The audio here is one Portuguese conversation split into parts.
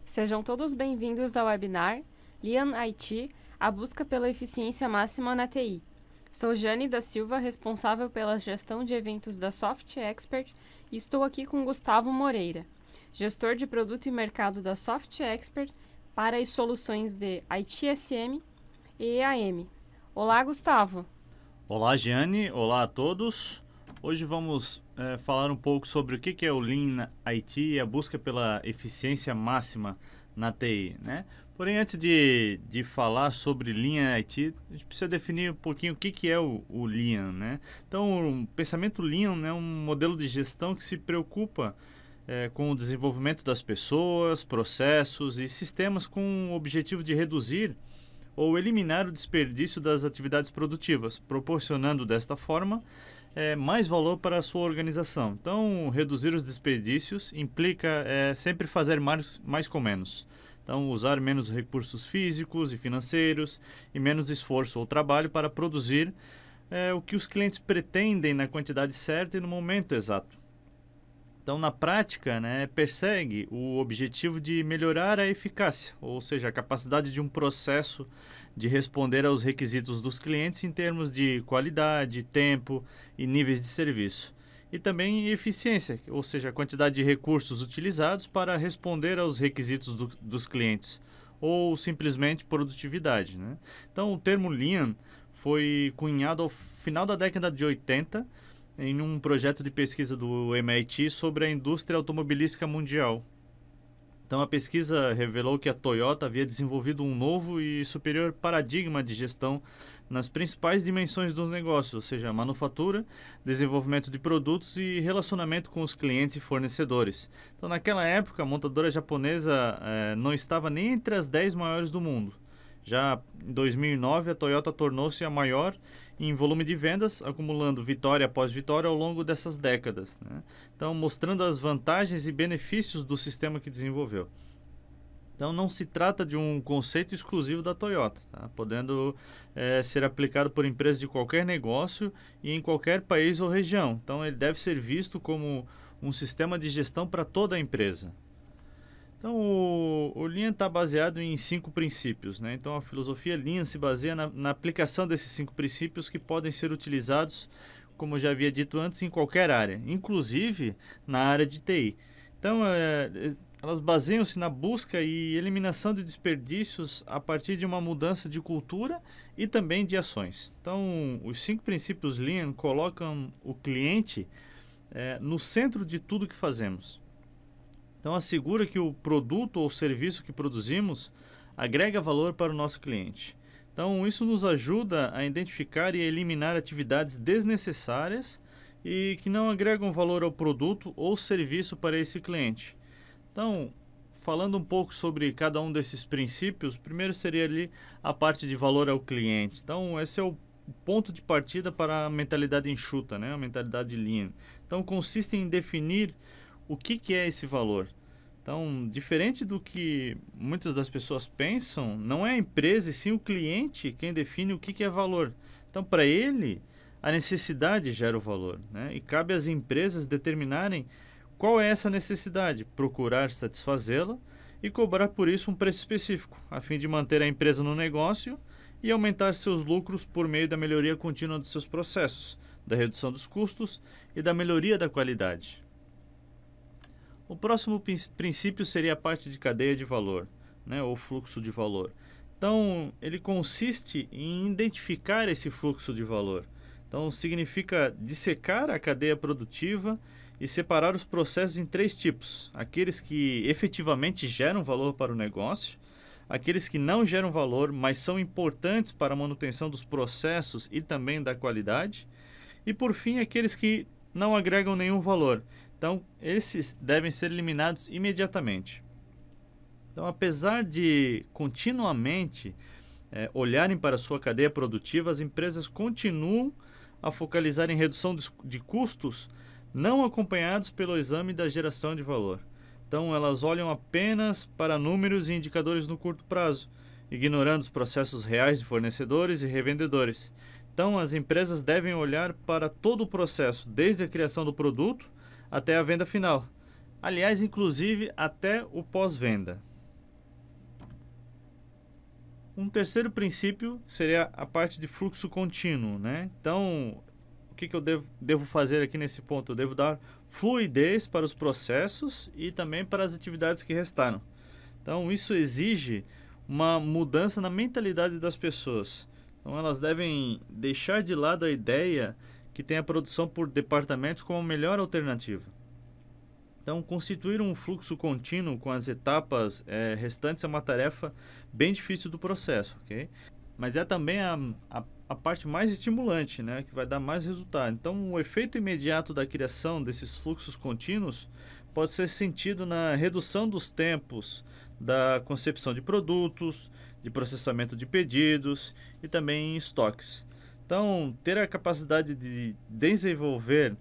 Sejam todos bem-vindos ao webinar Lean IT, a busca pela eficiência máxima na TI. Sou Jane da Silva, responsável pela gestão de eventos da Soft Expert, e estou aqui com Gustavo Moreira, gestor de produto e mercado da Soft Expert para as soluções de ITSM e EAM. Olá, Gustavo! Olá, Jane. Olá a todos. Hoje vamos falar um pouco sobre o que é o Lean IT e a busca pela eficiência máxima na TI, né? Porém, antes de falar sobre Lean IT, a gente precisa definir um pouquinho o que é o Lean, né? Então, o pensamento Lean é um modelo de gestão que se preocupa com o desenvolvimento das pessoas, processos e sistemas com o objetivo de reduzir ou eliminar o desperdício das atividades produtivas, proporcionando desta forma mais valor para a sua organização. Então, reduzir os desperdícios implica sempre fazer mais com menos. Então, usar menos recursos físicos e financeiros e menos esforço ou trabalho para produzir o que os clientes pretendem na quantidade certa e no momento exato. Então, na prática, persegue o objetivo de melhorar a eficácia, ou seja, a capacidade de um processo de responder aos requisitos dos clientes em termos de qualidade, tempo e níveis de serviço. E também eficiência, ou seja, a quantidade de recursos utilizados para responder aos requisitos dos clientes, ou simplesmente produtividade, né? Então, o termo Lean foi cunhado ao final da década de 80, em um projeto de pesquisa do MIT sobre a indústria automobilística mundial. Então, a pesquisa revelou que a Toyota havia desenvolvido um novo e superior paradigma de gestão nas principais dimensões dos negócios, ou seja, manufatura, desenvolvimento de produtos e relacionamento com os clientes e fornecedores. Então, naquela época, a montadora japonesa não estava nem entre as 10 maiores do mundo. Já em 2009, a Toyota tornou-se a maior em volume de vendas, acumulando vitória após vitória ao longo dessas décadas, né? Então, mostrando as vantagens e benefícios do sistema que desenvolveu. Então, não se trata de um conceito exclusivo da Toyota, tá? Podendo ser aplicado por empresas de qualquer negócio e em qualquer país ou região. Então, ele deve ser visto como um sistema de gestão para toda a empresa. Então, o Lean está baseado em 5 princípios, né? Então, a filosofia Lean se baseia na aplicação desses 5 princípios que podem ser utilizados, como eu já havia dito antes, em qualquer área, inclusive na área de TI. Então, elas baseiam-se na busca e eliminação de desperdícios a partir de uma mudança de cultura e também de ações. Então, os 5 princípios Lean colocam o cliente no centro de tudo que fazemos. Então, assegura que o produto ou serviço que produzimos agrega valor para o nosso cliente. Então, isso nos ajuda a identificar e eliminar atividades desnecessárias e que não agregam valor ao produto ou serviço para esse cliente. Então, falando um pouco sobre cada um desses princípios, primeiro seria ali a parte de valor ao cliente. Então, esse é o ponto de partida para a mentalidade enxuta, né? A mentalidade Lean. Então, consiste em definir o que é esse valor. Então, diferente do que muitas das pessoas pensam, não é a empresa e sim o cliente quem define o que é valor. Então, para ele, a necessidade gera o valor, né? E cabe às empresas determinarem qual é essa necessidade, procurar satisfazê-la e cobrar por isso um preço específico, a fim de manter a empresa no negócio e aumentar seus lucros por meio da melhoria contínua dos seus processos, da redução dos custos e da melhoria da qualidade. O próximo princípio seria a parte de cadeia de valor, né, ou fluxo de valor. Então, ele consiste em identificar esse fluxo de valor. Então, significa dissecar a cadeia produtiva e separar os processos em 3 tipos. Aqueles que efetivamente geram valor para o negócio, aqueles que não geram valor, mas são importantes para a manutenção dos processos e também da qualidade, e, por fim, aqueles que não agregam nenhum valor. Então, esses devem ser eliminados imediatamente. Então, apesar de continuamente olharem para a sua cadeia produtiva, as empresas continuam a focalizar em redução de custos não acompanhados pelo exame da geração de valor. Então, elas olham apenas para números e indicadores no curto prazo, ignorando os processos reais de fornecedores e revendedores. Então, as empresas devem olhar para todo o processo, desde a criação do produto até a venda final. Aliás, inclusive até o pós-venda. Um terceiro princípio seria a parte de fluxo contínuo, né? Então, o que eu devo fazer aqui nesse ponto? Eu devo dar fluidez para os processos e também para as atividades que restaram. Então, isso exige uma mudança na mentalidade das pessoas. Então, elas devem deixar de lado a ideia que tem a produção por departamentos como a melhor alternativa. Então, constituir um fluxo contínuo com as etapas restantes é uma tarefa bem difícil do processo, ok? Mas é também a parte mais estimulante, né? Que vai dar mais resultado. Então, o efeito imediato da criação desses fluxos contínuos pode ser sentido na redução dos tempos da concepção de produtos, de processamento de pedidos e também em estoques. Então, ter a capacidade de desenvolver,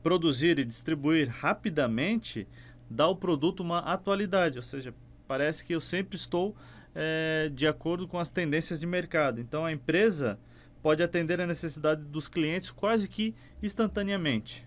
produzir e distribuir rapidamente dá ao produto uma atualidade, ou seja, parece que eu sempre estou de acordo com as tendências de mercado. Então, a empresa pode atender a necessidade dos clientes quase que instantaneamente.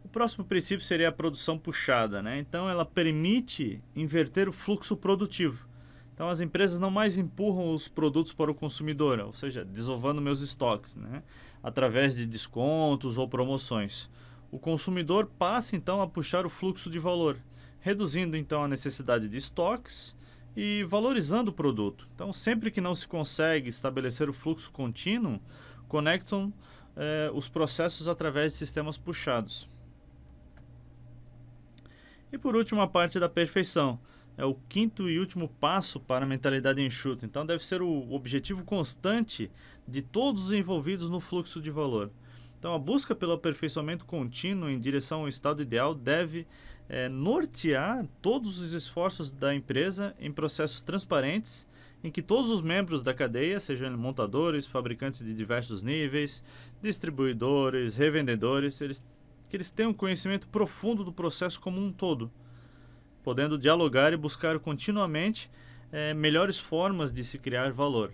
O próximo princípio seria a produção puxada, né? Então, ela permite inverter o fluxo produtivo. Então, as empresas não mais empurram os produtos para o consumidor, ou seja, desovando meus estoques, né? Através de descontos ou promoções. O consumidor passa, então, a puxar o fluxo de valor, reduzindo, então, a necessidade de estoques e valorizando o produto. Então, sempre que não se consegue estabelecer o fluxo contínuo, conectam os processos através de sistemas puxados. E por último, a parte da perfeição. É o quinto e último passo para a mentalidade enxuta. Então, deve ser o objetivo constante de todos os envolvidos no fluxo de valor. Então, a busca pelo aperfeiçoamento contínuo em direção ao estado ideal deve nortear todos os esforços da empresa em processos transparentes, em que todos os membros da cadeia, sejam montadores, fabricantes de diversos níveis, distribuidores, revendedores, que eles tenham um conhecimento profundo do processo como um todo, podendo dialogar e buscar continuamente melhores formas de se criar valor.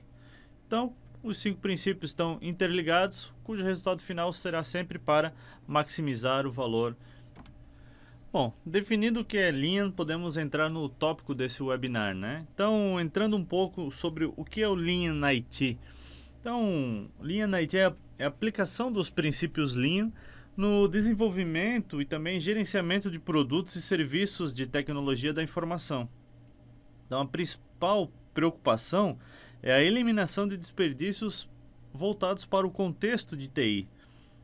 Então, os 5 princípios estão interligados, cujo resultado final será sempre para maximizar o valor. Bom, definindo o que é Lean, podemos entrar no tópico desse webinar, né? Então, entrando um pouco sobre o que é o Lean IT. Então, Lean IT é a aplicação dos princípios Lean no desenvolvimento e também gerenciamento de produtos e serviços de tecnologia da informação. Então, a principal preocupação é a eliminação de desperdícios voltados para o contexto de TI.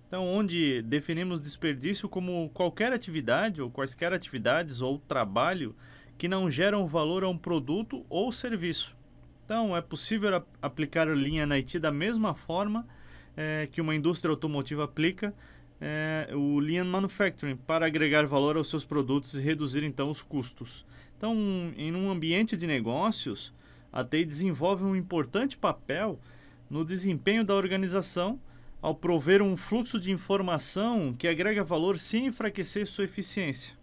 Então, onde definimos desperdício como qualquer atividade ou quaisquer atividades ou trabalho que não geram valor a um produto ou serviço. Então, é possível aplicar o Lean IT da mesma forma que uma indústria automotiva aplica o Lean Manufacturing para agregar valor aos seus produtos e reduzir então os custos. Então, em um ambiente de negócios, a TI desenvolve um importante papel no desempenho da organização ao prover um fluxo de informação que agrega valor sem enfraquecer sua eficiência.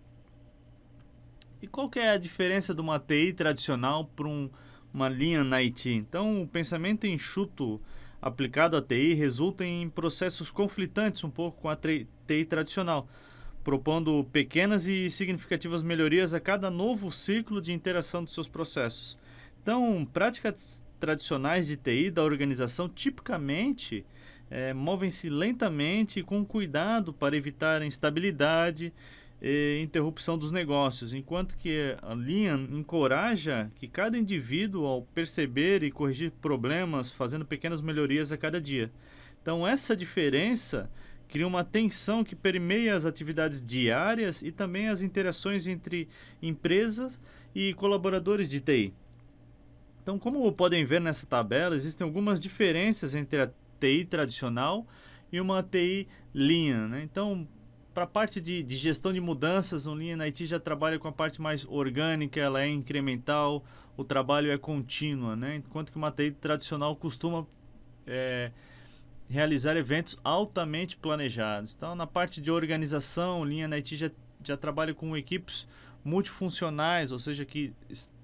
E qual que é a diferença de uma TI tradicional para uma Lean IT? Então, o pensamento enxuto aplicado à TI resulta em processos conflitantes um pouco com a TI tradicional, propondo pequenas e significativas melhorias a cada novo ciclo de interação dos seus processos. Então, práticas tradicionais de TI da organização tipicamente movem-se lentamente e com cuidado para evitar instabilidade e interrupção dos negócios, enquanto que a Lean encoraja que cada indivíduo, ao perceber e corrigir problemas, fazendo pequenas melhorias a cada dia. Então, essa diferença cria uma tensão que permeia as atividades diárias e também as interações entre empresas e colaboradores de TI. Então, como podem ver nessa tabela, existem algumas diferenças entre a TI tradicional e uma TI Lean, né? Então, para a parte de gestão de mudanças, o Lean IT já trabalha com a parte mais orgânica, ela é incremental, o trabalho é contínuo, né? Enquanto que uma TI tradicional costuma realizar eventos altamente planejados. Então, na parte de organização, o Lean IT já trabalha com equipes multifuncionais, ou seja, que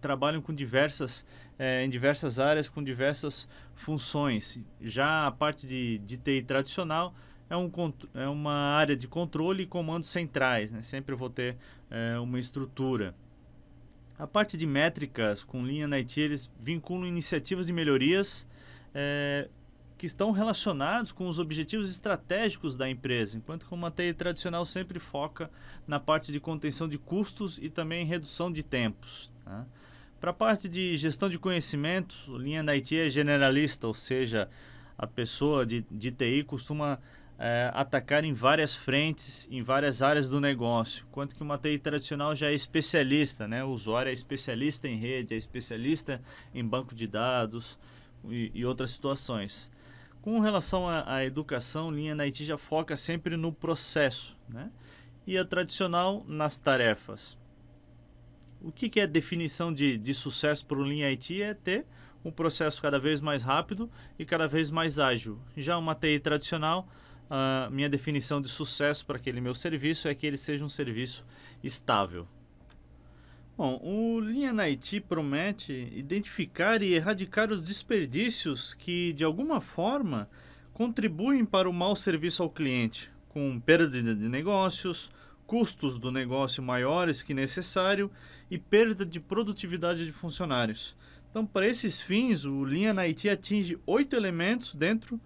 trabalham com em diversas áreas, com diversas funções. Já a parte de TI tradicional é uma área de controle e comandos centrais, né? Sempre vou ter uma estrutura. A parte de métricas com Lean IT, eles vinculam iniciativas de melhorias que estão relacionados com os objetivos estratégicos da empresa, enquanto que uma TI tradicional sempre foca na parte de contenção de custos e também redução de tempos. Tá? Para a parte de gestão de conhecimento, o Lean IT é generalista, ou seja, a pessoa de TI costuma atacar em várias frentes, em várias áreas do negócio, enquanto que uma TI tradicional já é especialista, né? O usuário é especialista em rede, é especialista em banco de dados e outras situações. Com relação à educação, Lean IT já foca sempre no processo, né? E a tradicional nas tarefas. O que é a definição de sucesso para o Lean IT? É ter um processo cada vez mais rápido e cada vez mais ágil. Já uma TI tradicional, a minha definição de sucesso para aquele meu serviço é que ele seja um serviço estável. Bom, o Lean IT promete identificar e erradicar os desperdícios que, de alguma forma, contribuem para o mau serviço ao cliente, com perda de negócios, custos do negócio maiores que necessário e perda de produtividade de funcionários. Então, para esses fins, o Lean IT atinge 8 elementos dentro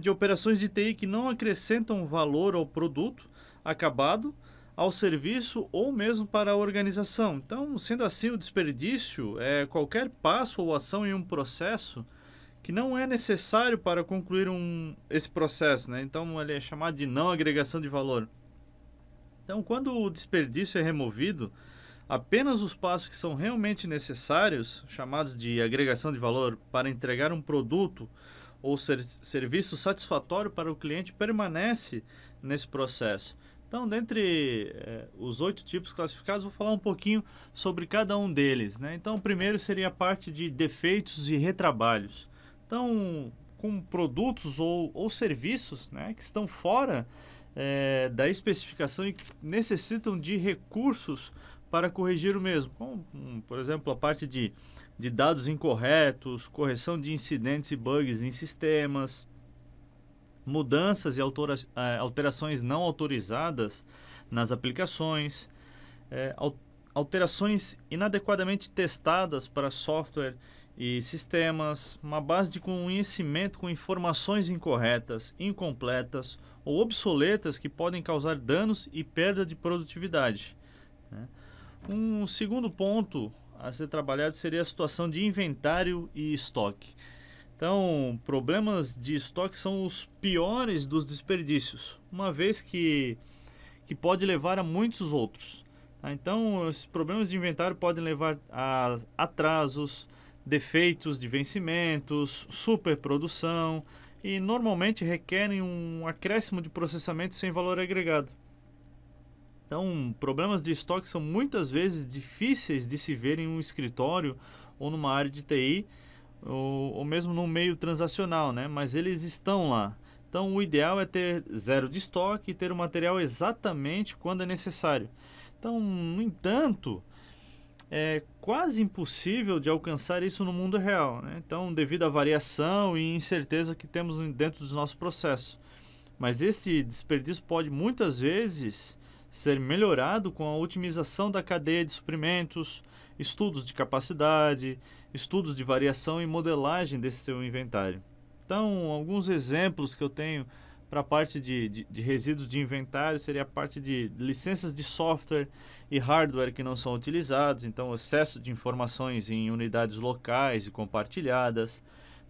de operações de TI que não acrescentam valor ao produto acabado, ao serviço ou mesmo para a organização. Então, sendo assim, o desperdício é qualquer passo ou ação em um processo que não é necessário para concluir esse processo, né? Então, ele é chamado de não agregação de valor. Então, quando o desperdício é removido, apenas os passos que são realmente necessários, chamados de agregação de valor, para entregar um produto ou serviço satisfatório para o cliente, permanece nesse processo. Então, dentre os 8 tipos classificados, vou falar um pouquinho sobre cada um deles, né? Então, o primeiro seria a parte de defeitos e retrabalhos. Então, com produtos ou serviços, né, que estão fora da especificação e necessitam de recursos para corrigir o mesmo, como, por exemplo, a parte de dados incorretos, correção de incidentes e bugs em sistemas, mudanças e alterações não autorizadas nas aplicações, alterações inadequadamente testadas para software e sistemas, uma base de conhecimento com informações incorretas, incompletas ou obsoletas que podem causar danos e perda de produtividade, né? Um segundo ponto a ser trabalhado seria a situação de inventário e estoque. Então, problemas de estoque são os piores dos desperdícios, uma vez que pode levar a muitos outros. Tá? Então, esses problemas de inventário podem levar a atrasos, defeitos de vencimentos, superprodução e normalmente requerem um acréscimo de processamento sem valor agregado. Então, problemas de estoque são muitas vezes difíceis de se ver em um escritório ou numa área de TI ou mesmo no meio transacional, né? Mas eles estão lá. Então, o ideal é ter zero de estoque e ter o material exatamente quando é necessário. Então, no entanto, é quase impossível de alcançar isso no mundo real, né? Então, devido à variação e incerteza que temos dentro dos nossos processos. Mas esse desperdício pode muitas vezes ser melhorado com a otimização da cadeia de suprimentos, estudos de capacidade, estudos de variação e modelagem desse seu inventário. Então, alguns exemplos que eu tenho para a parte de resíduos de inventário seria a parte de licenças de software e hardware que não são utilizados, então excesso de informações em unidades locais e compartilhadas,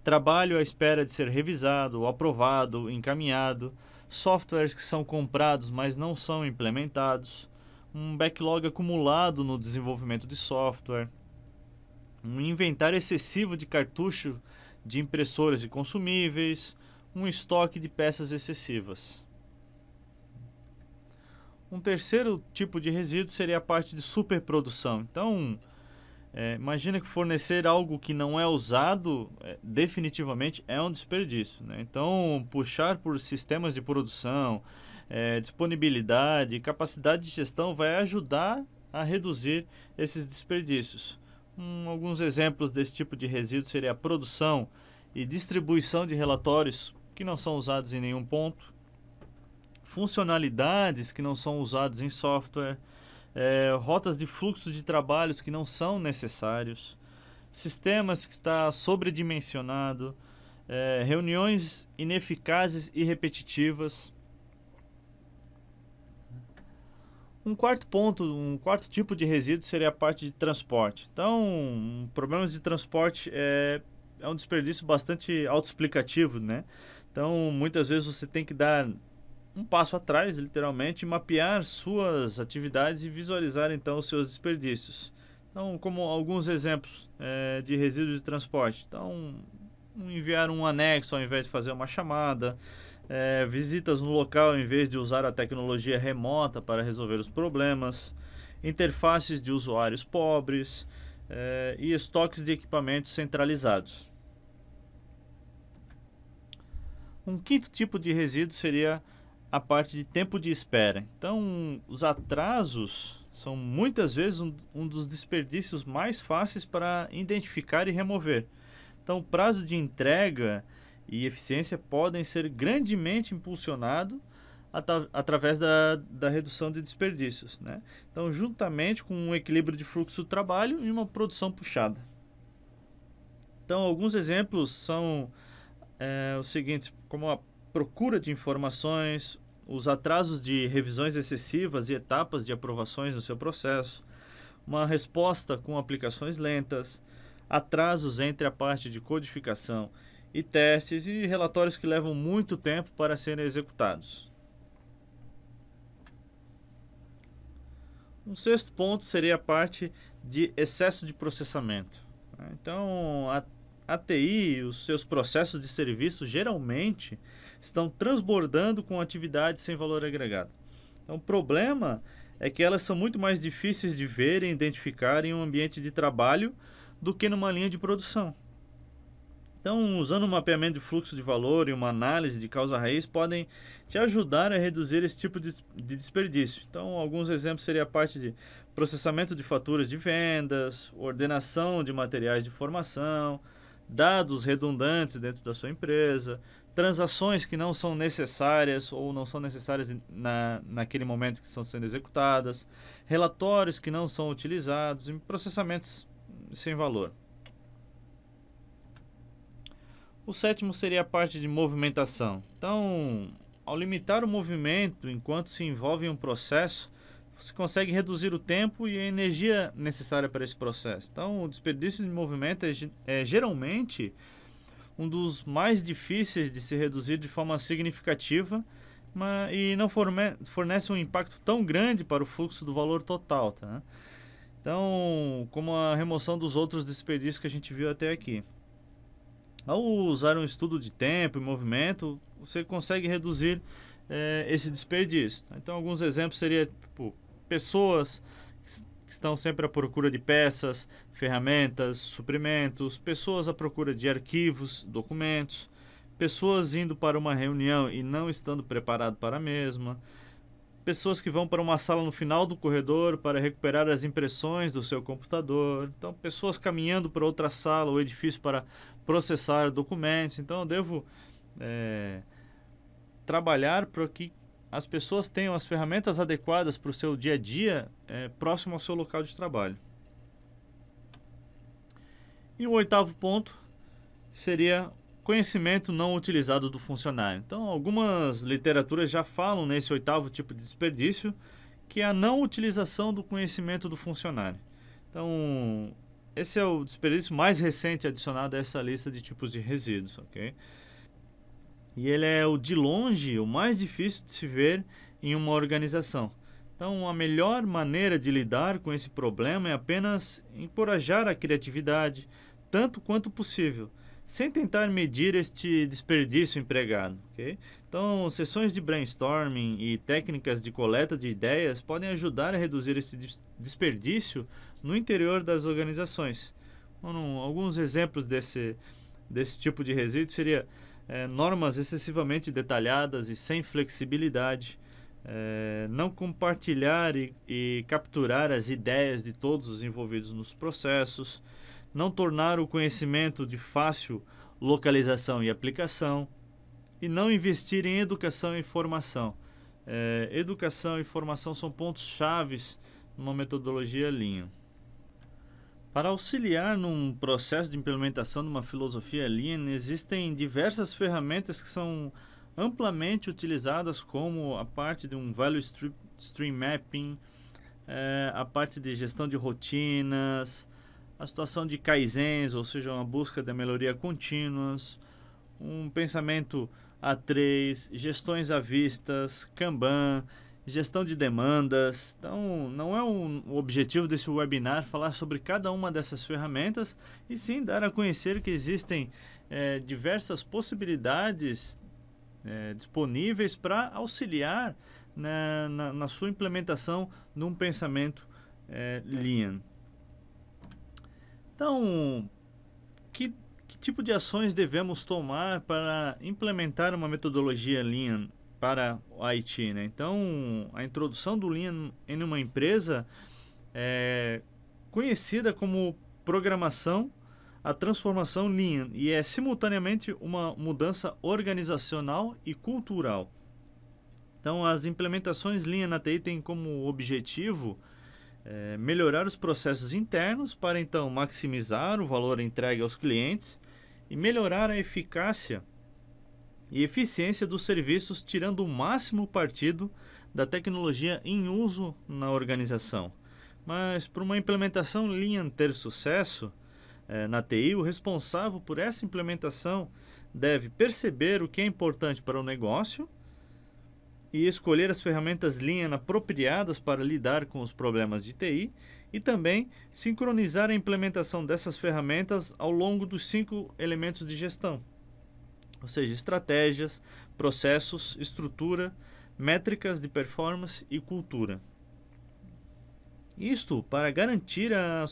trabalho à espera de ser revisado, aprovado, encaminhado, softwares que são comprados mas não são implementados, um backlog acumulado no desenvolvimento de software, um inventário excessivo de cartucho de impressoras e consumíveis, um estoque de peças excessivas. Um terceiro tipo de resíduo seria a parte de superprodução. Então, imagina que fornecer algo que não é usado definitivamente é um desperdício, né? Então, puxar por sistemas de produção, disponibilidade e capacidade de gestão vai ajudar a reduzir esses desperdícios. Alguns exemplos desse tipo de resíduo seria a produção e distribuição de relatórios que não são usados em nenhum ponto, funcionalidades que não são usadas em software, rotas de fluxo de trabalhos que não são necessários, sistemas que está sobredimensionado, reuniões ineficazes e repetitivas. Um quarto tipo de resíduo seria a parte de transporte. Então, problemas de transporte é um desperdício bastante autoexplicativo, né? Então, muitas vezes você tem que dar um passo atrás, literalmente, mapear suas atividades e visualizar, então, os seus desperdícios. Então, como alguns exemplos de resíduos de transporte. Então, enviar um anexo ao invés de fazer uma chamada, visitas no local em vez de usar a tecnologia remota para resolver os problemas, interfaces de usuários pobres e estoques de equipamentos centralizados. Um quinto tipo de resíduo seria a parte de tempo de espera. Então, os atrasos são muitas vezes um dos desperdícios mais fáceis para identificar e remover. Então, o prazo de entrega e eficiência podem ser grandemente impulsionados através da redução de desperdícios, né? Então, juntamente com um equilíbrio de fluxo do trabalho e uma produção puxada. Então, alguns exemplos são os seguintes, como a procura de informações, os atrasos de revisões excessivas e etapas de aprovações no seu processo, uma resposta com aplicações lentas, atrasos entre a parte de codificação e testes e relatórios que levam muito tempo para serem executados. Um sexto ponto seria a parte de excesso de processamento. Então, a TI e os seus processos de serviço geralmente estão transbordando com atividades sem valor agregado. Então, o problema é que elas são muito mais difíceis de ver e identificar em um ambiente de trabalho do que numa linha de produção. Então, usando um mapeamento de fluxo de valor e uma análise de causa-raiz podem te ajudar a reduzir esse tipo de desperdício. Então, alguns exemplos seriam a parte de processamento de faturas de vendas, ordenação de materiais de formação, dados redundantes dentro da sua empresa, transações que não são necessárias ou não são necessárias naquele momento que estão sendo executadas, relatórios que não são utilizados e processamentos sem valor. O sétimo seria a parte de movimentação. Então, ao limitar o movimento enquanto se envolve em um processo, você consegue reduzir o tempo e a energia necessária para esse processo. Então, o desperdício de movimento é geralmente um dos mais difíceis de se reduzir de forma significativa e não fornece um impacto tão grande para o fluxo do valor total, tá? Então, como a remoção dos outros desperdícios que a gente viu até aqui. Ao usar um estudo de tempo e movimento, você consegue reduzir esse desperdício. Então, alguns exemplos seriam tipo, pessoas que estão sempre à procura de peças, ferramentas, suprimentos, pessoas à procura de arquivos, documentos, pessoas indo para uma reunião e não estando preparado para a mesma, pessoas que vão para uma sala no final do corredor para recuperar as impressões do seu computador, então pessoas caminhando para outra sala ou edifício para processar documentos. Então eu devo trabalhar para que as pessoas tenham as ferramentas adequadas para o seu dia a dia próximo ao seu local de trabalho. E o oitavo ponto seria conhecimento não utilizado do funcionário. Então, algumas literaturas já falam nesse oitavo tipo de desperdício, que é a não utilização do conhecimento do funcionário. Então, esse é o desperdício mais recente adicionado a essa lista de tipos de resíduos, ok? E ele é de longe o mais difícil de se ver em uma organização. Então, a melhor maneira de lidar com esse problema é apenas encorajar a criatividade, tanto quanto possível, sem tentar medir este desperdício empregado, ok? Então, sessões de brainstorming e técnicas de coleta de ideias podem ajudar a reduzir esse desperdício no interior das organizações. Então, alguns exemplos desse tipo de resíduo seria normas excessivamente detalhadas e sem flexibilidade, não compartilhar e capturar as ideias de todos os envolvidos nos processos, não tornar o conhecimento de fácil localização e aplicação e não investir em educação e formação. Educação e formação são pontos chaves numa metodologia Lean. Para auxiliar num processo de implementação de uma filosofia Lean, existem diversas ferramentas que são amplamente utilizadas, como a parte de um Value Stream Mapping, a parte de gestão de rotinas, a situação de Kaizens, ou seja, uma busca da melhoria contínuas, um pensamento A3, gestões à vistas, Kanban, gestão de demandas. Então, não é o objetivo desse webinar falar sobre cada uma dessas ferramentas, e sim dar a conhecer que existem diversas possibilidades disponíveis para auxiliar na sua implementação num pensamento Lean. Então, que tipo de ações devemos tomar para implementar uma metodologia Lean para o IT, né? Então, a introdução do Lean em uma empresa é conhecida como programação, a transformação Lean, e é simultaneamente uma mudança organizacional e cultural. Então, as implementações Lean na TI têm como objetivo melhorar os processos internos para, então, maximizar o valor entregue aos clientes e melhorar a eficácia e eficiência dos serviços, tirando o máximo partido da tecnologia em uso na organização. Mas, para uma implementação Lean ter sucesso na TI, o responsável por essa implementação deve perceber o que é importante para o negócio e escolher as ferramentas Lean apropriadas para lidar com os problemas de TI, e também sincronizar a implementação dessas ferramentas ao longo dos 5 elementos de gestão, ou seja, estratégias, processos, estrutura, métricas de performance e cultura. Isto para garantir a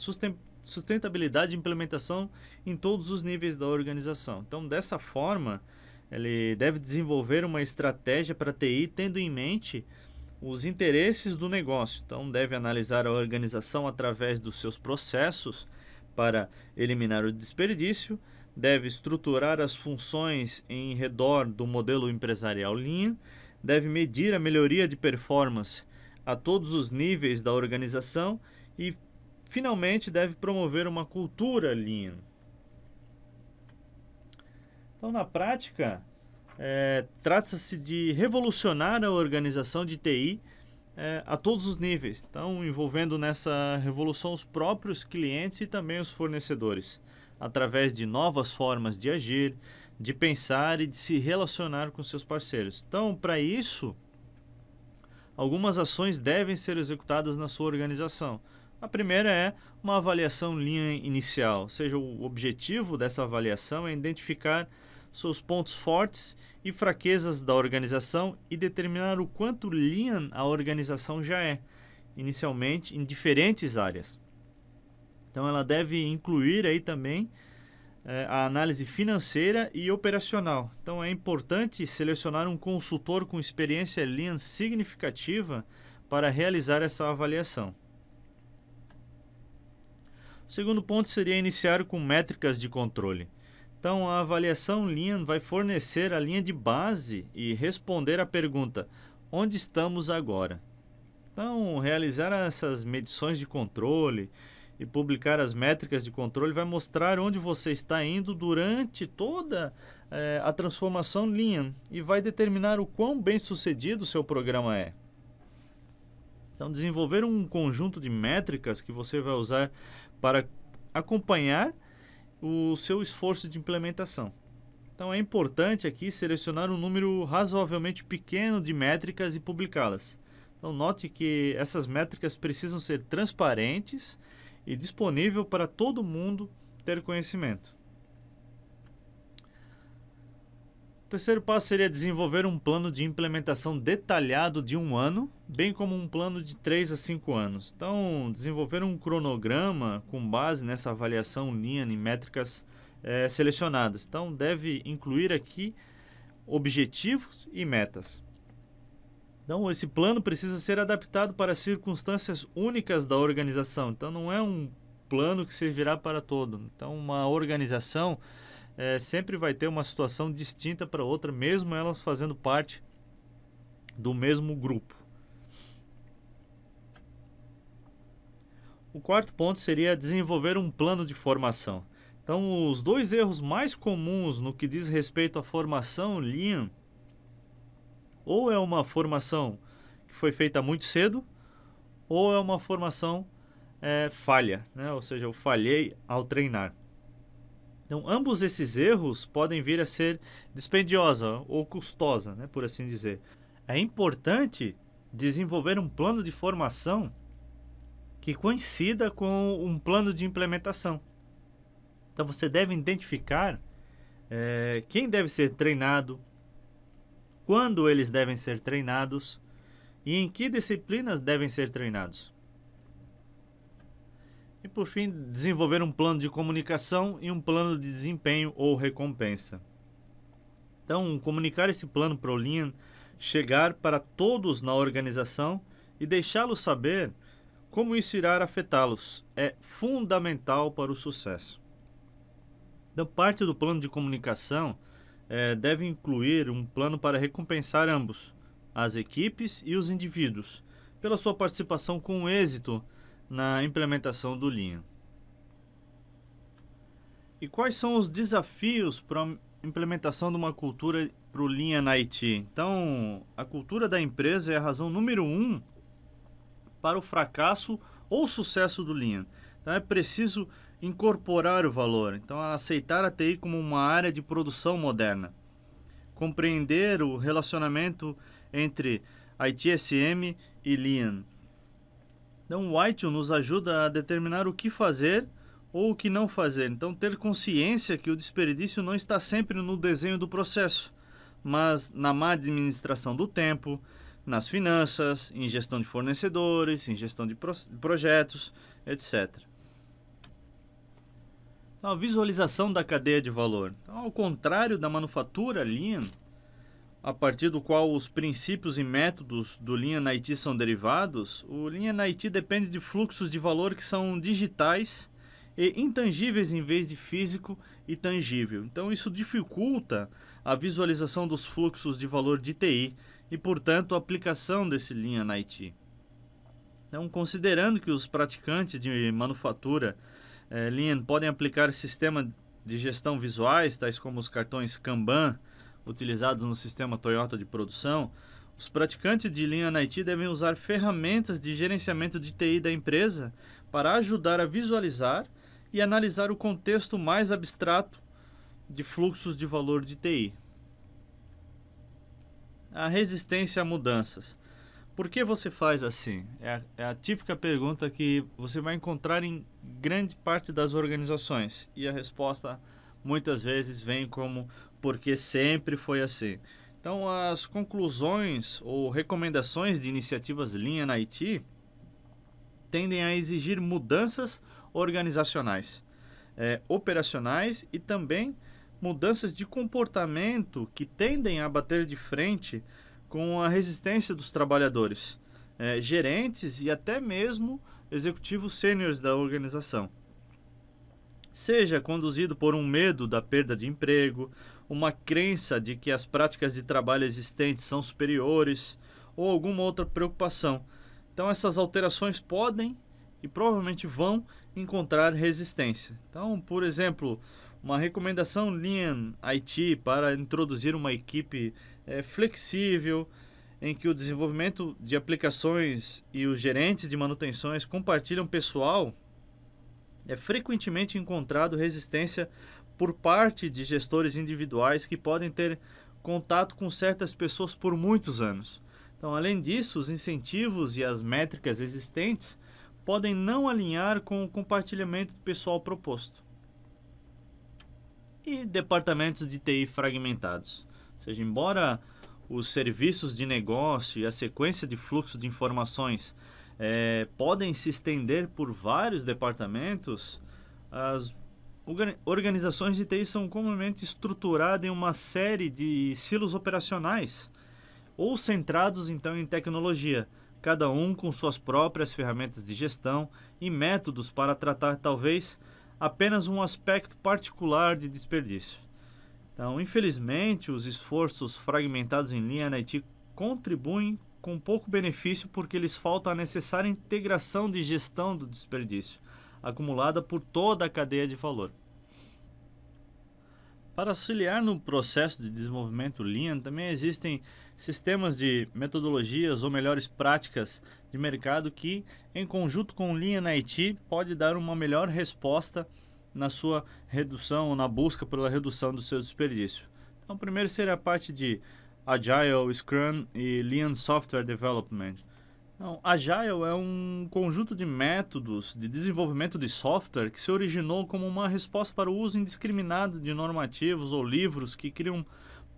sustentabilidade de implementação em todos os níveis da organização. Então, dessa forma, ele deve desenvolver uma estratégia para a TI tendo em mente os interesses do negócio. Então, deve analisar a organização através dos seus processos para eliminar o desperdício, deve estruturar as funções em redor do modelo empresarial Lean, deve medir a melhoria de performance a todos os níveis da organização e, finalmente, deve promover uma cultura Lean. Então, na prática, trata-se de revolucionar a organização de TI a todos os níveis. Então, envolvendo nessa revolução os próprios clientes e também os fornecedores, através de novas formas de agir, de pensar e de se relacionar com seus parceiros. Então, para isso, algumas ações devem ser executadas na sua organização. A primeira é uma avaliação Lean inicial, ou seja, o objetivo dessa avaliação é identificar seus pontos fortes e fraquezas da organização e determinar o quanto Lean a organização já é, inicialmente, em diferentes áreas. Então, ela deve incluir aí também a análise financeira e operacional. Então, é importante selecionar um consultor com experiência Lean significativa para realizar essa avaliação. O segundo ponto seria iniciar com métricas de controle. Então, a avaliação Lean vai fornecer a linha de base e responder à pergunta: onde estamos agora? Então, realizar essas medições de controle e publicar as métricas de controle vai mostrar onde você está indo durante toda a transformação Lean e vai determinar o quão bem sucedido o seu programa é. Então, desenvolver um conjunto de métricas que você vai usar para acompanhar o seu esforço de implementação. Então, é importante aqui selecionar um número razoavelmente pequeno de métricas e publicá-las. Então, note que essas métricas precisam ser transparentes e disponível para todo mundo ter conhecimento. O terceiro passo seria desenvolver um plano de implementação detalhado de 1 ano, bem como um plano de 3 a 5 anos. Então, desenvolver um cronograma com base nessa avaliação Lean em métricas selecionadas. Então, deve incluir aqui objetivos e metas. Então, esse plano precisa ser adaptado para circunstâncias únicas da organização. Então, não é um plano que servirá para todo. Então, uma organização sempre vai ter uma situação distinta para outra, mesmo elas fazendo parte do mesmo grupo. O quarto ponto seria desenvolver um plano de formação. Então, os dois erros mais comuns no que diz respeito à formação Lean, ou é uma formação que foi feita muito cedo, ou é uma formação falha, né? Ou seja, eu falhei ao treinar. Então, ambos esses erros podem vir a ser dispendiosa ou custosa, né, por assim dizer. É importante desenvolver um plano de formação que coincida com um plano de implementação. Então, você deve identificar quem deve ser treinado, quando eles devem ser treinados e em que disciplinas devem ser treinados. E, por fim, desenvolver um plano de comunicação e um plano de desempenho ou recompensa. Então, comunicar esse plano para o Lean, chegar para todos na organização e deixá-los saber como isso irá afetá-los, é fundamental para o sucesso. Então, parte do plano de comunicação deve incluir um plano para recompensar ambos, as equipes e os indivíduos, pela sua participação com êxito na implementação do Lean. E quais são os desafios para a implementação de uma cultura para o Lean na IT? Então, a cultura da empresa é a razão número 1 para o fracasso ou sucesso do Lean. Então, é preciso incorporar o valor, então aceitar a TI como uma área de produção moderna, compreender o relacionamento entre ITSM e Lean. Então, o ITIL nos ajuda a determinar o que fazer ou o que não fazer. Então, ter consciência que o desperdício não está sempre no desenho do processo, mas na má administração do tempo, nas finanças, em gestão de fornecedores, em gestão de projetos, etc. Então, a visualização da cadeia de valor. Então, ao contrário da manufatura Lean, a partir do qual os princípios e métodos do Lean na IT são derivados, o Lean na IT depende de fluxos de valor que são digitais e intangíveis em vez de físico e tangível. Então, isso dificulta a visualização dos fluxos de valor de TI e, portanto, a aplicação desse Lean na IT. Então, considerando que os praticantes de manufatura Lean podem aplicar sistemas de gestão visuais, tais como os cartões Kanban, utilizados no sistema Toyota de produção, os praticantes de Lean na IT devem usar ferramentas de gerenciamento de TI da empresa para ajudar a visualizar e analisar o contexto mais abstrato de fluxos de valor de TI. A resistência a mudanças. Por que você faz assim? É a típica pergunta que você vai encontrar em grande parte das organizações. E a resposta muitas vezes vem como porque sempre foi assim. Então, as conclusões ou recomendações de iniciativas Lean na IT tendem a exigir mudanças organizacionais, operacionais e também mudanças de comportamento que tendem a bater de frente com a resistência dos trabalhadores, gerentes e até mesmo executivos sêniores da organização. Seja conduzido por um medo da perda de emprego, uma crença de que as práticas de trabalho existentes são superiores ou alguma outra preocupação. Então, essas alterações podem e provavelmente vão encontrar resistência. Então, por exemplo, uma recomendação Lean IT para introduzir uma equipe flexível, em que o desenvolvimento de aplicações e os gerentes de manutenções compartilham pessoal, é frequentemente encontrado resistência por parte de gestores individuais que podem ter contato com certas pessoas por muitos anos. Então, além disso, os incentivos e as métricas existentes podem não alinhar com o compartilhamento do pessoal proposto. E departamentos de TI fragmentados. Ou seja, embora os serviços de negócio e a sequência de fluxo de informações podem se estender por vários departamentos, as organizações de TI são comumente estruturadas em uma série de silos operacionais ou centrados então em tecnologia, cada um com suas próprias ferramentas de gestão e métodos para tratar talvez apenas um aspecto particular de desperdício. Então, infelizmente, os esforços fragmentados em Lean IT contribuem com pouco benefício porque lhes falta a necessária integração de gestão do desperdício, acumulada por toda a cadeia de valor. Para auxiliar no processo de desenvolvimento Lean, também existem sistemas de metodologias ou melhores práticas de mercado que, em conjunto com o Lean IT, pode dar uma melhor resposta na sua redução, ou na busca pela redução do seu desperdício. Então, primeiro seria a parte de Agile, Scrum e Lean Software Development. Então, Agile é um conjunto de métodos de desenvolvimento de software que se originou como uma resposta para o uso indiscriminado de normativos ou livros que criam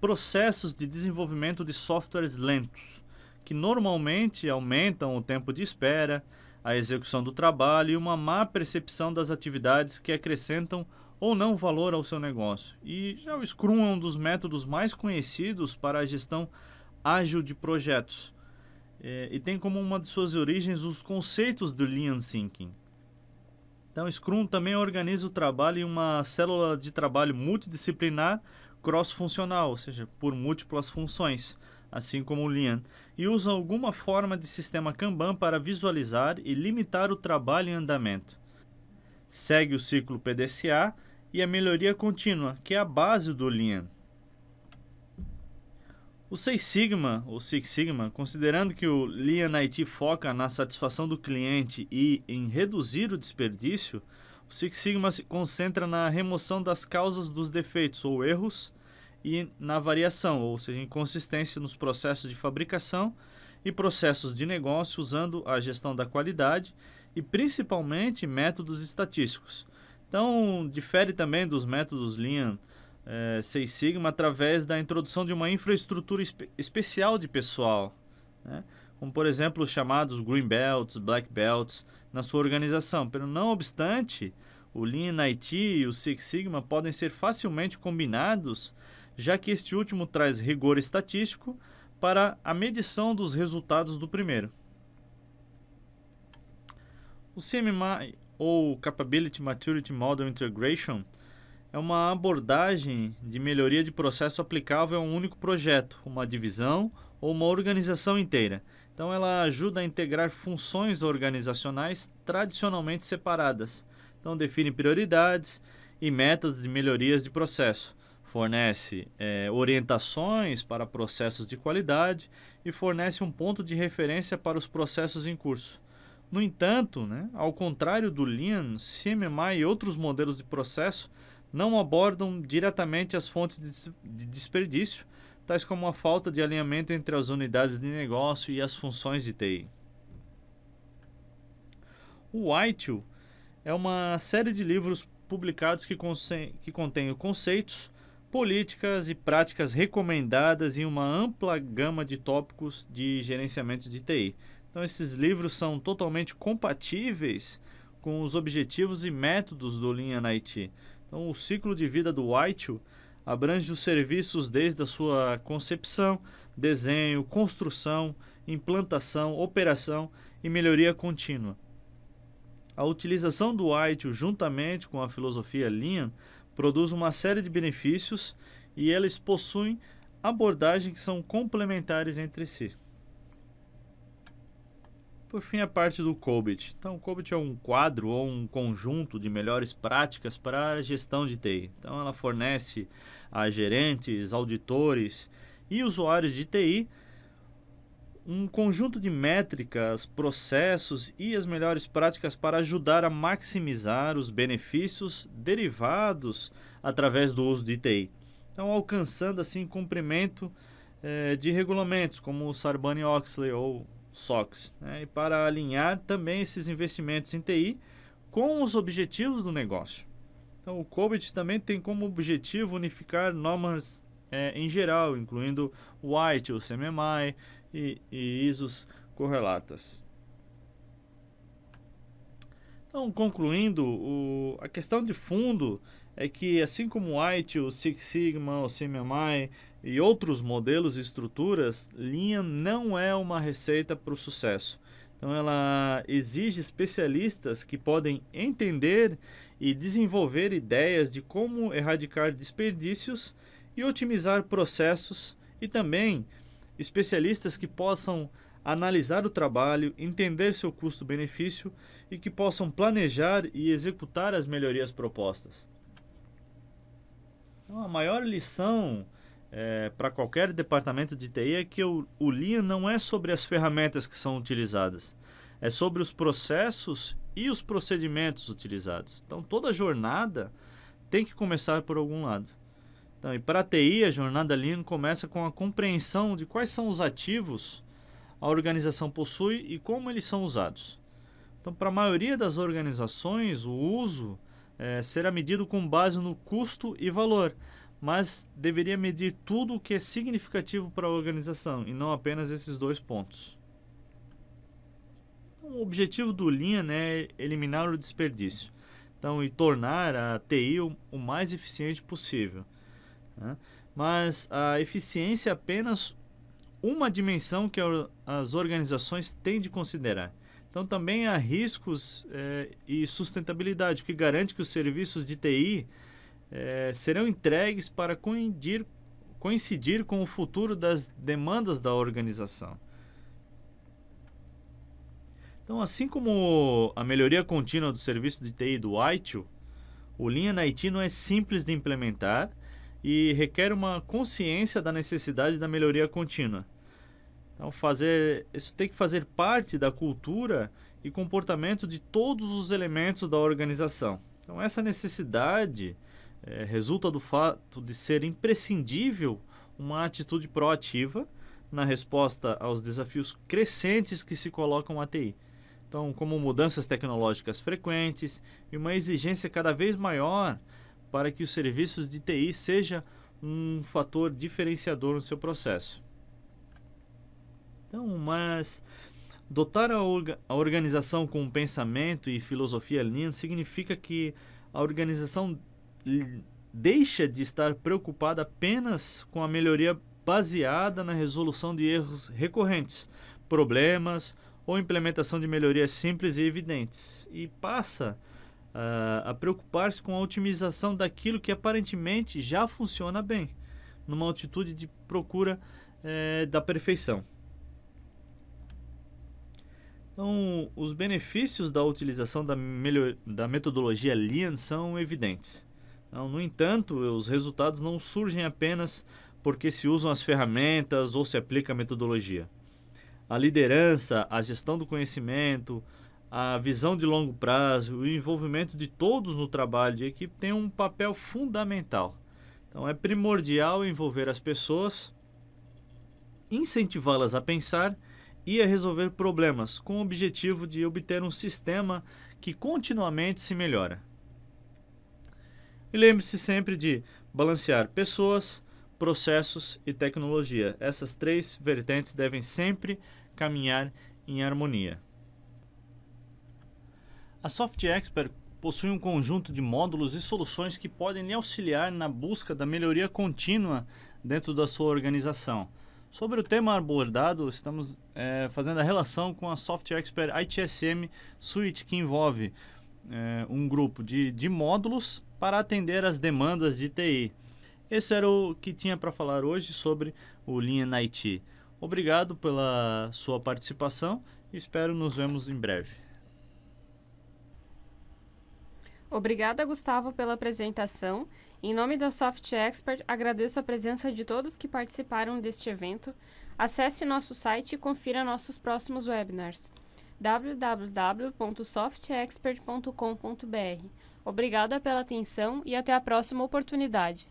processos de desenvolvimento de softwares lentos, que normalmente aumentam o tempo de espera, a execução do trabalho e uma má percepção das atividades que acrescentam ou não valor ao seu negócio. E já o Scrum é um dos métodos mais conhecidos para a gestão ágil de projetos. E tem como uma de suas origens os conceitos do Lean Thinking. Então, Scrum também organiza o trabalho em uma célula de trabalho multidisciplinar cross-funcional, ou seja, por múltiplas funções, assim como o Lean, e usa alguma forma de sistema Kanban para visualizar e limitar o trabalho em andamento. Segue o ciclo PDCA e a melhoria contínua, que é a base do Lean. O Six Sigma, ou Six Sigma, considerando que o Lean IT foca na satisfação do cliente e em reduzir o desperdício, o Six Sigma se concentra na remoção das causas dos defeitos ou erros e na variação, ou seja, inconsistência nos processos de fabricação e processos de negócio usando a gestão da qualidade e principalmente métodos estatísticos. Então, difere também dos métodos Lean Six Sigma através da introdução de uma infraestrutura especial de pessoal, né? Como por exemplo os chamados Green Belts, Black Belts na sua organização. Pero não obstante, o Lean IT e o Six Sigma podem ser facilmente combinados, já que este último traz rigor estatístico para a medição dos resultados do primeiro. O CMMI, ou Capability Maturity Model Integration, é uma abordagem de melhoria de processo aplicável a um único projeto, uma divisão ou uma organização inteira. Então, ela ajuda a integrar funções organizacionais tradicionalmente separadas. Então, define prioridades e metas de melhorias de processo. Fornece orientações para processos de qualidade e fornece um ponto de referência para os processos em curso. No entanto, ao contrário do Lean, CMMI e outros modelos de processo não abordam diretamente as fontes de desperdício, tais como a falta de alinhamento entre as unidades de negócio e as funções de TI. O ITIL é uma série de livros publicados que contém conceitos, políticas e práticas recomendadas em uma ampla gama de tópicos de gerenciamento de TI. Então, esses livros são totalmente compatíveis com os objetivos e métodos do Lean IT. Então, o ciclo de vida do ITIL abrange os serviços desde a sua concepção, desenho, construção, implantação, operação e melhoria contínua. A utilização do ITIL juntamente com a filosofia Lean produz uma série de benefícios e eles possuem abordagens que são complementares entre si. Por fim, a parte do COBIT. Então, o COBIT é um quadro ou um conjunto de melhores práticas para a gestão de TI. Então, ela fornece a gerentes, auditores e usuários de TI um conjunto de métricas, processos e as melhores práticas para ajudar a maximizar os benefícios derivados através do uso de TI. Então, alcançando assim cumprimento de regulamentos como o Sarbanes-Oxley ou SOX, e para alinhar também esses investimentos em TI com os objetivos do negócio. Então, o COBIT também tem como objetivo unificar normas em geral, incluindo o ITIL, o CMMI e ISOs correlatas. Então, concluindo, a questão de fundo é que, assim como o ITIL, o Six Sigma, o CMMI e outros modelos e estruturas, Lean não é uma receita para o sucesso. Então, ela exige especialistas que podem entender e desenvolver ideias de como erradicar desperdícios e otimizar processos, e também especialistas que possam analisar o trabalho, entender seu custo-benefício e que possam planejar e executar as melhorias propostas. Então, a maior lição para qualquer departamento de TI é que o Lean não é sobre as ferramentas que são utilizadas, é sobre os processos e os procedimentos utilizados. Então, toda jornada tem que começar por algum lado. Então, e para a TI, a jornada Lean começa com a compreensão de quais são os ativos a organização possui e como eles são usados. Então, para a maioria das organizações, o uso será medido com base no custo e valor, mas deveria medir tudo o que é significativo para a organização e não apenas esses dois pontos. Então, o objetivo do Lean é eliminar o desperdício, então, e tornar a TI o mais eficiente possível. Mas a eficiência é apenas uma dimensão que as organizações têm de considerar. Então também há riscos e sustentabilidade, que garante que os serviços de TI serão entregues para coincidir com o futuro das demandas da organização. Então, assim como a melhoria contínua do serviço de TI do ITIL, o Lean IT não é simples de implementar e requer uma consciência da necessidade da melhoria contínua. Então, isso tem que fazer parte da cultura e comportamento de todos os elementos da organização. Então, essa necessidade resulta do fato de ser imprescindível uma atitude proativa na resposta aos desafios crescentes que se colocam à TI. Então, como mudanças tecnológicas frequentes e uma exigência cada vez maior para que os serviços de TI seja um fator diferenciador no seu processo. Então, mas dotar a organização com um pensamento e filosofia Lean significa que a organização deixa de estar preocupada apenas com a melhoria baseada na resolução de erros recorrentes, problemas ou implementação de melhorias simples e evidentes, e passa a preocupar-se com a otimização daquilo que aparentemente já funciona bem, numa atitude de procura da perfeição. Então, os benefícios da utilização da metodologia Lean são evidentes. Então, no entanto, os resultados não surgem apenas porque se usam as ferramentas ou se aplica a metodologia. A liderança, a gestão do conhecimento, a visão de longo prazo, o envolvimento de todos no trabalho de equipe tem um papel fundamental. Então, é primordial envolver as pessoas, incentivá-las a pensar e a resolver problemas, com o objetivo de obter um sistema que continuamente se melhora. E lembre-se sempre de balancear pessoas, processos e tecnologia. Essas três vertentes devem sempre caminhar em harmonia. A Soft Expert possui um conjunto de módulos e soluções que podem lhe auxiliar na busca da melhoria contínua dentro da sua organização. Sobre o tema abordado, estamos fazendo a relação com a Soft Expert ITSM Suite, que envolve um grupo de módulos para atender às demandas de TI. Esse era o que tinha para falar hoje sobre o Lean IT. Obrigado pela sua participação e espero nos vemos em breve. Obrigada, Gustavo, pela apresentação. Em nome da Soft Expert, agradeço a presença de todos que participaram deste evento. Acesse nosso site e confira nossos próximos webinars. www.softexpert.com.br. Obrigada pela atenção e até a próxima oportunidade.